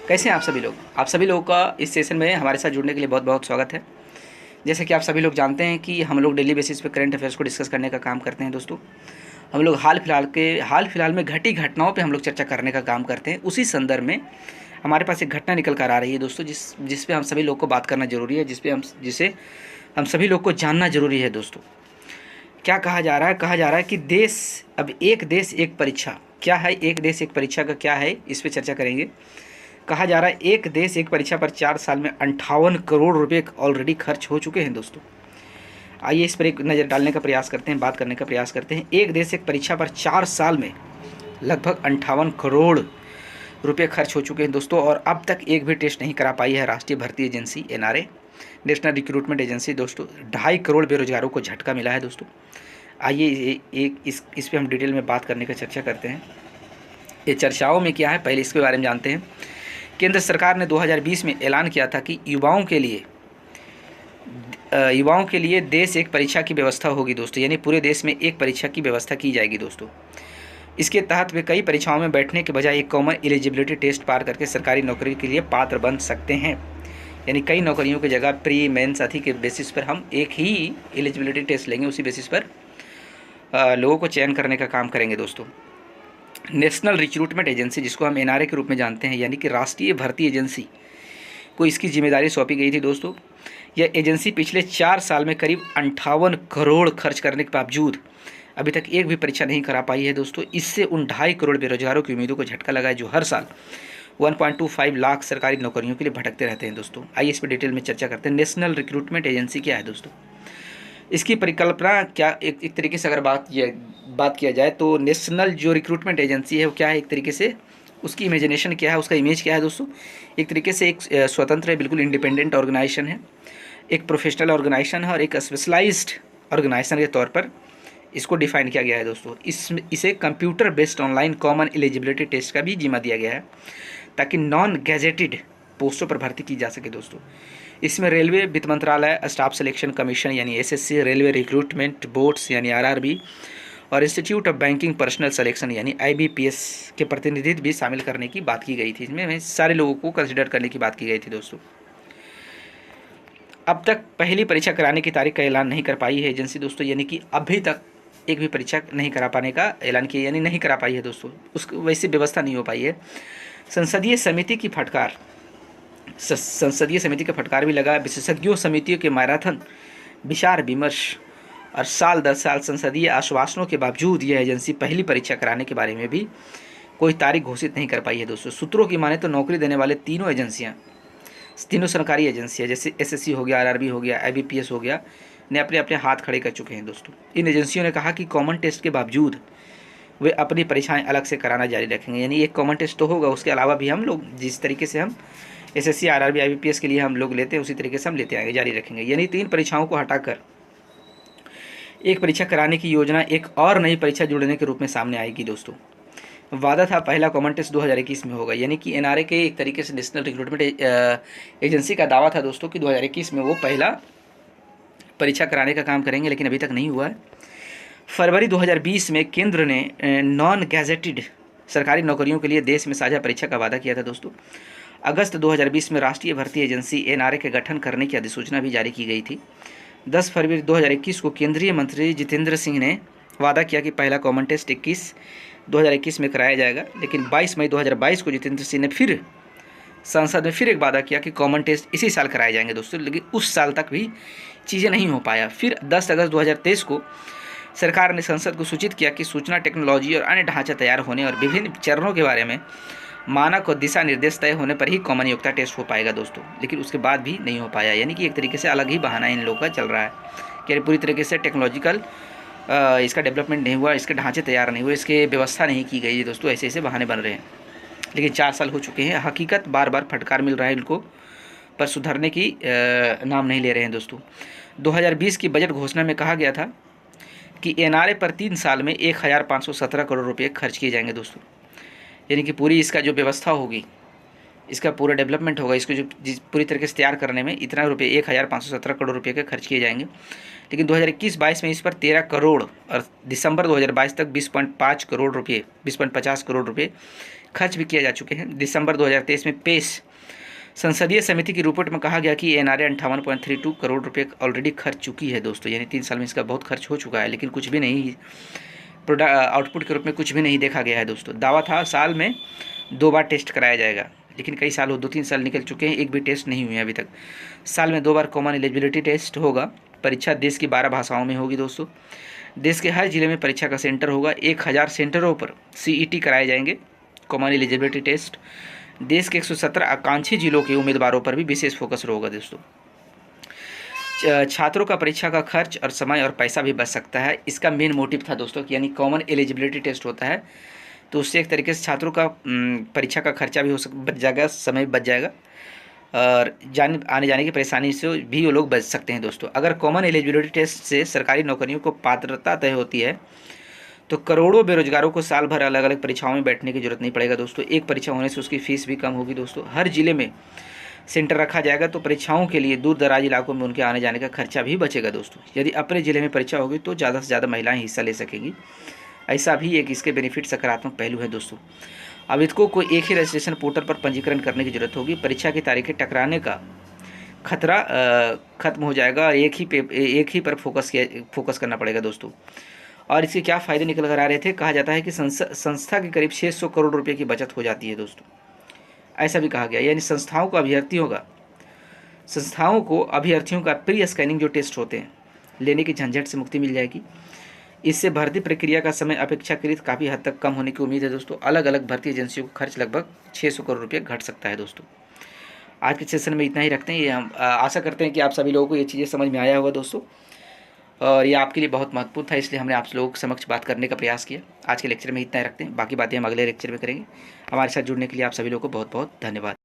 कैसे हैं आप सभी लोग? आप सभी लोगों का इस सेशन में हमारे साथ जुड़ने के लिए बहुत बहुत स्वागत है। जैसे कि आप सभी लोग जानते हैं कि हम लोग डेली बेसिस पे करंट अफेयर्स को डिस्कस करने का काम करते हैं दोस्तों। हम लोग हाल फिलहाल में घटी घटनाओं पे हम लोग चर्चा करने का काम करते हैं। उसी संदर्भ में हमारे पास एक घटना निकल कर आ रही है दोस्तों, जिस पे हम सभी लोग को बात करना ज़रूरी है, जिसे हम सभी लोग को जानना ज़रूरी है दोस्तों। क्या कहा जा रहा है? कहा जा रहा है कि एक देश एक परीक्षा। क्या है एक देश एक परीक्षा का क्या है, इस पर चर्चा करेंगे। कहा जा रहा है एक देश एक परीक्षा पर 4 साल में 58 करोड़ रुपए ऑलरेडी खर्च हो चुके हैं दोस्तों। आइए इस पर एक नज़र डालने का प्रयास करते हैं, बात करने का प्रयास करते हैं। एक देश एक परीक्षा पर 4 साल में लगभग 58 करोड़ रुपए खर्च हो चुके हैं दोस्तों, और अब तक एक भी टेस्ट नहीं करा पाई है राष्ट्रीय भर्ती agency NRA, national recruitment agency दोस्तों। 2.5 करोड़ बेरोजगारों को झटका मिला है दोस्तों। आइए इस पे हम डिटेल में बात करने का चर्चा करते हैं। ये चर्चाओं में क्या है, पहले इसके बारे में जानते हैं। केंद्र सरकार ने 2020 में ऐलान किया था कि युवाओं के लिए देश एक परीक्षा की व्यवस्था होगी दोस्तों, यानी पूरे देश में एक परीक्षा की व्यवस्था की जाएगी दोस्तों। इसके तहत वे कई परीक्षाओं में बैठने के बजाय एक कॉमन एलिजिबिलिटी टेस्ट पार करके सरकारी नौकरी के लिए पात्र बन सकते हैं। यानी कई नौकरियों की जगह प्री मेंस आदि के बेसिस पर हम एक ही एलिजिबिलिटी टेस्ट लेंगे, उसी बेसिस पर लोगों को चयन करने का काम करेंगे दोस्तों। नेशनल रिक्रूटमेंट एजेंसी, जिसको हम NRA के रूप में जानते हैं, यानी कि राष्ट्रीय भर्ती एजेंसी को इसकी जिम्मेदारी सौंपी गई थी दोस्तों। यह एजेंसी पिछले 4 साल में करीब 58 करोड़ खर्च करने के बावजूद अभी तक एक भी परीक्षा नहीं करा पाई है दोस्तों। इससे उन 2.5 करोड़ बेरोजगारों की उम्मीदों को झटका लगा है, जो हर साल 1.25 लाख सरकारी नौकरियों के लिए भटकते रहते हैं दोस्तों। आइए इस पर डिटेल में चर्चा करते हैं। नेशनल रिक्रूटमेंट एजेंसी क्या है दोस्तों? इसकी परिकल्पना क्या, एक तरीके से अगर बात किया जाए तो नेशनल जो रिक्रूटमेंट एजेंसी है वो क्या है, एक तरीके से उसकी इमेजिनेशन क्या है, उसका इमेज क्या है दोस्तों। एक तरीके से एक स्वतंत्र है, बिल्कुल इंडिपेंडेंट ऑर्गेनाइजेशन है, एक प्रोफेशनल ऑर्गेनाइजेशन है और एक स्पेशलाइज्ड ऑर्गेनाइजेशन के तौर पर इसको डिफाइन किया गया है दोस्तों। इसे computer based online common eligibility test का भी जिम्मा दिया गया है, ताकि नॉन गैजेटेड पोस्टों पर भर्ती की जा सके दोस्तों। इसमें रेलवे, वित्त मंत्रालय, स्टाफ सिलेक्शन कमीशन यानी SSC, रेलवे रिक्रूटमेंट बोर्ड्स यानी RRB और institute of banking personal selection यानी IBPS के प्रतिनिधित्व भी शामिल करने की बात की गई थी। इसमें सारे लोगों को कंसिडर करने की बात की गई थी दोस्तों। अब तक पहली परीक्षा कराने की तारीख का ऐलान नहीं कर पाई है एजेंसी दोस्तों, यानी कि अभी तक एक भी परीक्षा नहीं करा पाने का ऐलान किया, यानी नहीं करा पाई है दोस्तों। उसकी वैसी व्यवस्था नहीं हो पाई है। संसदीय समिति का फटकार भी लगा। विशेषज्ञों समितियों के मैराथन विचार विमर्श और साल दर साल संसदीय आश्वासनों के बावजूद यह एजेंसी पहली परीक्षा कराने के बारे में भी कोई तारीख घोषित नहीं कर पाई है दोस्तों। सूत्रों की माने तो नौकरी देने वाले तीनों सरकारी एजेंसियां जैसे SSC हो गया, RRB हो गया, IBPS हो गया, ने अपने अपने हाथ खड़े कर चुके हैं दोस्तों। इन एजेंसियों ने कहा कि कॉमन टेस्ट के बावजूद वे अपनी परीक्षाएं अलग से कराना जारी रखेंगे। यानी एक कॉमन टेस्ट तो होगा, उसके अलावा भी हम लोग जिस तरीके से हम SSC, RRB, IBPS के लिए हम लोग लेते हैं, उसी तरीके से हम लेते आएंगे, जारी रखेंगे। यानी 3 परीक्षाओं को हटाकर एक परीक्षा कराने की योजना एक और नई परीक्षा जुड़ने के रूप में सामने आएगी दोस्तों। वादा था पहला कॉमन टेस्ट 2021 में होगा, यानी कि NRA के एक तरीके से नेशनल रिक्रूटमेंट एजेंसी का दावा था दोस्तों कि 2021 में वो पहला परीक्षा कराने का काम करेंगे, लेकिन अभी तक नहीं हुआ है। फरवरी 2020 में केंद्र ने नॉन गैजेटेड सरकारी नौकरियों के लिए देश में साझा परीक्षा का वादा किया था दोस्तों। अगस्त 2020 में राष्ट्रीय भर्ती एजेंसी NRA के गठन करने की अधिसूचना भी जारी की गई थी। 10 फरवरी 2021 को केंद्रीय मंत्री जितेंद्र सिंह ने वादा किया कि पहला कॉमन टेस्ट 2021 में कराया जाएगा, लेकिन 22 मई 2022 को जितेंद्र सिंह ने फिर संसद में फिर एक वादा किया कि कॉमन टेस्ट इसी साल कराए जाएंगे दोस्तों, लेकिन उस साल तक भी चीज़ें नहीं हो पाया। फिर 10 अगस्त 2023 को सरकार ने संसद को सूचित किया कि सूचना टेक्नोलॉजी और अन्य ढांचा तैयार होने और विभिन्न चरणों के बारे में मानक और दिशा निर्देश तय होने पर ही कॉमन योग्यता टेस्ट हो पाएगा दोस्तों, लेकिन उसके बाद भी नहीं हो पाया। यानी कि एक तरीके से अलग ही बहाना इन लोगों का चल रहा है कि पूरी तरीके से टेक्नोलॉजिकल इसका डेवलपमेंट नहीं हुआ, इसके ढांचे तैयार नहीं हुए, इसके व्यवस्था नहीं की गई है दोस्तों, ऐसे ऐसे बहाने बन रहे हैं। लेकिन 4 साल हो चुके हैं, हकीकत बार बार फटकार मिल रहा है इनको, पर सुधरने की नाम नहीं ले रहे हैं दोस्तों। 2020 की बजट घोषणा में कहा गया था कि NRA पर 3 साल में 1517 करोड़ रुपये खर्च किए जाएंगे दोस्तों। यानी कि पूरी इसका जो व्यवस्था होगी, इसका पूरा डेवलपमेंट होगा, इसको जो पूरी तरीके से तैयार करने में इतना रुपये 1517 करोड़ रुपये के खर्च किए जाएंगे। लेकिन 2021-22 में इस पर 13 करोड़ और दिसंबर 2022 तक 20.50 करोड़ रुपये खर्च भी किए जा चुके हैं। दिसंबर 2023 में पेश संसदीय समिति की रिपोर्ट में कहा गया कि एनआरए 58.32 करोड़ रुपए ऑलरेडी खर्च चुकी है दोस्तों, यानी 3 साल में इसका बहुत खर्च हो चुका है, लेकिन कुछ भी नहीं आउटपुट के रूप में कुछ भी नहीं देखा गया है दोस्तों। दावा था साल में 2 बार टेस्ट कराया जाएगा, लेकिन कई साल 2-3 साल निकल चुके हैं, एक भी टेस्ट नहीं हुए अभी तक। साल में 2 बार कॉमन एलिजिबिलिटी टेस्ट होगा। परीक्षा देश की 12 भाषाओं में होगी दोस्तों। देश के हर जिले में परीक्षा का सेंटर होगा। 1000 सेंटरों पर CET कराए जाएंगे, कॉमन एलिजिबिलिटी टेस्ट। देश के 117 आकांक्षी जिलों के उम्मीदवारों पर भी विशेष फोकस होगा दोस्तों। छात्रों का परीक्षा का खर्च और समय और पैसा भी बच सकता है। इसका मेन मोटिव था दोस्तों कि यानी कॉमन एलिजिबिलिटी टेस्ट होता है तो उससे एक तरीके से छात्रों का परीक्षा का खर्चा भी बच जाएगा, समय बच जाएगा और आने जाने की परेशानी से भी वो लोग बच सकते हैं दोस्तों। अगर कॉमन एलिजिबिलिटी टेस्ट से सरकारी नौकरियों को पात्रता तय होती है तो करोड़ों बेरोजगारों को साल भर अलग अलग परीक्षाओं में बैठने की जरूरत नहीं पड़ेगा दोस्तों। एक परीक्षा होने से उसकी फीस भी कम होगी दोस्तों। हर जिले में सेंटर रखा जाएगा तो परीक्षाओं के लिए दूर दराज इलाकों में उनके आने जाने का खर्चा भी बचेगा दोस्तों। यदि अपने ज़िले में परीक्षा होगी तो ज़्यादा से ज़्यादा महिलाएं हिस्सा ले सकेंगी। ऐसा भी एक इसके बेनिफिट सकारात्मक पहलू है दोस्तों। आवेदकों को एक ही रजिस्ट्रेशन पोर्टल पर पंजीकरण करने की जरूरत होगी। परीक्षा की तारीखें टकराने का खतरा खत्म हो जाएगा और एक ही पर फोकस करना पड़ेगा दोस्तों। और इसके क्या फ़ायदे निकल कर आ रहे थे, कहा जाता है कि संस्था के करीब 600 करोड़ रुपये की बचत हो जाती है दोस्तों। ऐसा भी कहा गया, यानी संस्थाओं को अभ्यर्थियों का प्री स्कैनिंग जो टेस्ट होते हैं लेने की झंझट से मुक्ति मिल जाएगी। इससे भर्ती प्रक्रिया का समय अपेक्षाकृत काफ़ी हद तक कम होने की उम्मीद है दोस्तों। अलग अलग भर्ती एजेंसियों का खर्च लगभग 600 करोड़ रुपये घट सकता है दोस्तों। आज के सेशन में इतना ही रखते हैं। ये हम आशा करते हैं कि आप सभी लोगों को ये चीज़ें समझ में आया होगा दोस्तों, और ये आपके लिए बहुत महत्वपूर्ण था, इसलिए हमने आप लोगों के समक्ष बात करने का प्रयास किया। आज के लेक्चर में इतना ही रखते हैं, बाकी बातें हम अगले लेक्चर में करेंगे। हमारे साथ जुड़ने के लिए आप सभी लोगों को बहुत बहुत धन्यवाद।